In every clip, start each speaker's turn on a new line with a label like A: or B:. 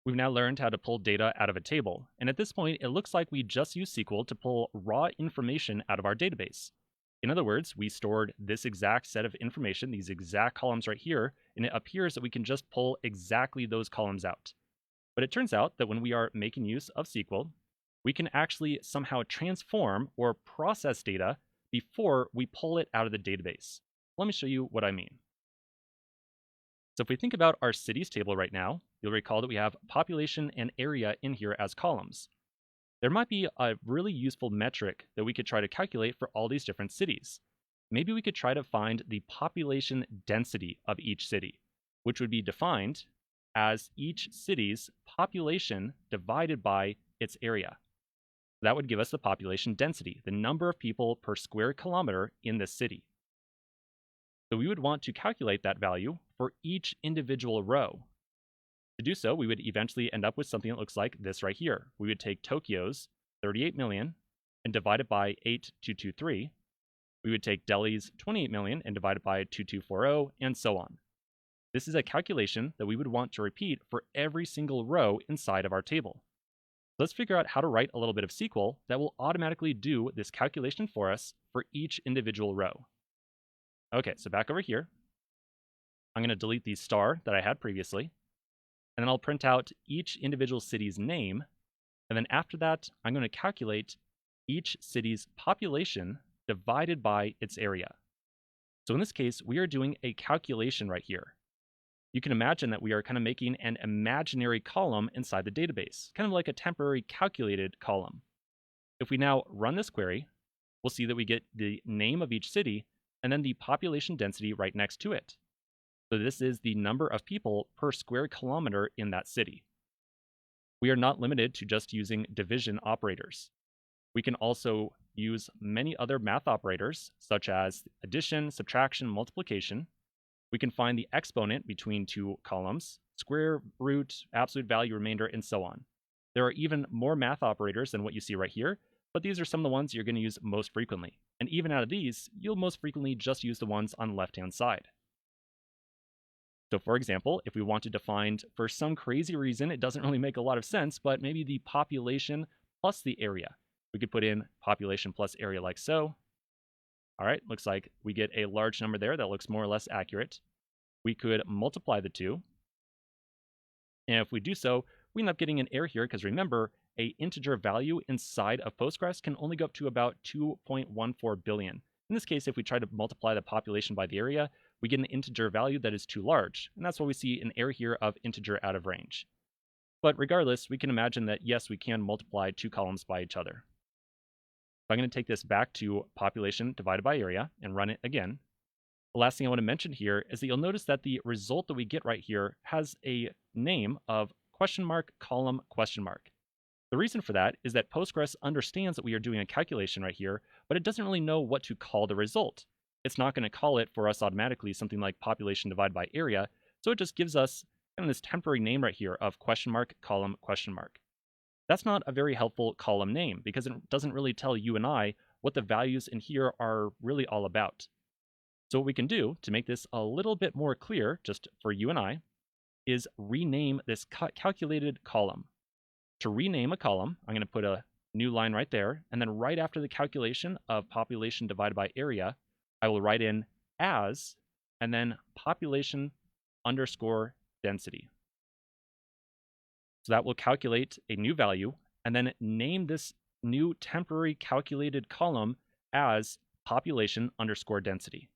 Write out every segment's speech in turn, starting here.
A: We've now learned how to pull data out of a table, and at this point, it looks like we just used SQL to pull raw information out of our database. In other words, we stored this exact set of information, these exact columns right here, and it appears that we can just pull exactly those columns out. But it turns out that when we are making use of SQL, we can actually somehow transform or process data before we pull it out of the database. Let me show you what I mean. So if we think about our cities table right now, you'll recall that we have population and area in here as columns. There might be a really useful metric that we could try to calculate for all these different cities. Maybe we could try to find the population density of each city, which would be defined as each city's population divided by its area. That would give us the population density, the number of people per square kilometer in this city. So we would want to calculate that value for each individual row. To do so, we would eventually end up with something that looks like this right here. We would take Tokyo's 38 million and divide it by 8223. We would take Delhi's 28 million and divide it by 2240, and so on. This is a calculation that we would want to repeat for every single row inside of our table. Let's figure out how to write a little bit of SQL that will automatically do this calculation for us for each individual row. Okay, so back over here, I'm going to delete the star that I had previously, and then I'll print out each individual city's name, and then after that, I'm going to calculate each city's population divided by its area. So in this case, we are doing a calculation right here. You can imagine that we are kind of making an imaginary column inside the database, kind of like a temporary calculated column. If we now run this query, we'll see that we get the name of each city and then the population density right next to it. So this is the number of people per square kilometer in that city. We are not limited to just using division operators. We can also use many other math operators, such as addition, subtraction, multiplication. We can find the exponent between two columns, square root, absolute value, remainder, and so on. There are even more math operators than what you see right here, but these are some of the ones you're going to use most frequently. And even out of these, you'll most frequently just use the ones on the left-hand side. So for example, if we wanted to find, for some crazy reason, it doesn't really make a lot of sense, but maybe the population plus the area. We could put in population plus area like so. All right, looks like we get a large number there that looks more or less accurate. We could multiply the two. And if we do so, we end up getting an error here because remember, an integer value inside of Postgres can only go up to about 2.14 billion. In this case, if we try to multiply the population by the area, we get an integer value that is too large. And that's why we see an error here of integer out of range. But regardless, we can imagine that yes, we can multiply two columns by each other. So I'm going to take this back to population divided by area and run it again. The last thing I want to mention here is that you'll notice that the result that we get right here has a name of question mark column question mark. The reason for that is that Postgres understands that we are doing a calculation right here, but it doesn't really know what to call the result. It's not going to call it for us automatically something like population divided by area, so it just gives us kind of this temporary name right here of question mark column question mark. That's not a very helpful column name because it doesn't really tell you and I what the values in here are really all about. So what we can do to make this a little bit more clear, just for you and I, is rename this calculated column. To rename a column, I'm going to put a new line right there, and then right after the calculation of population divided by area, I will write in as, and then population underscore density. So that will calculate a new value, and then name this new temporary calculated column as population underscore density.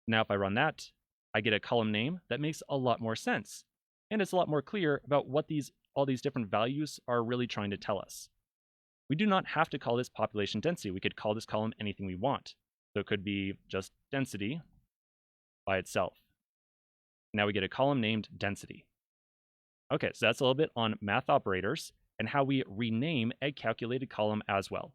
A: Now if I run that, I get a column name that makes a lot more sense. And it's a lot more clear about what all these different values are really trying to tell us. We do not have to call this population density. We could call this column anything we want. So it could be just density by itself. Now we get a column named density. Okay, so that's a little bit on math operators and how we rename a calculated column as well.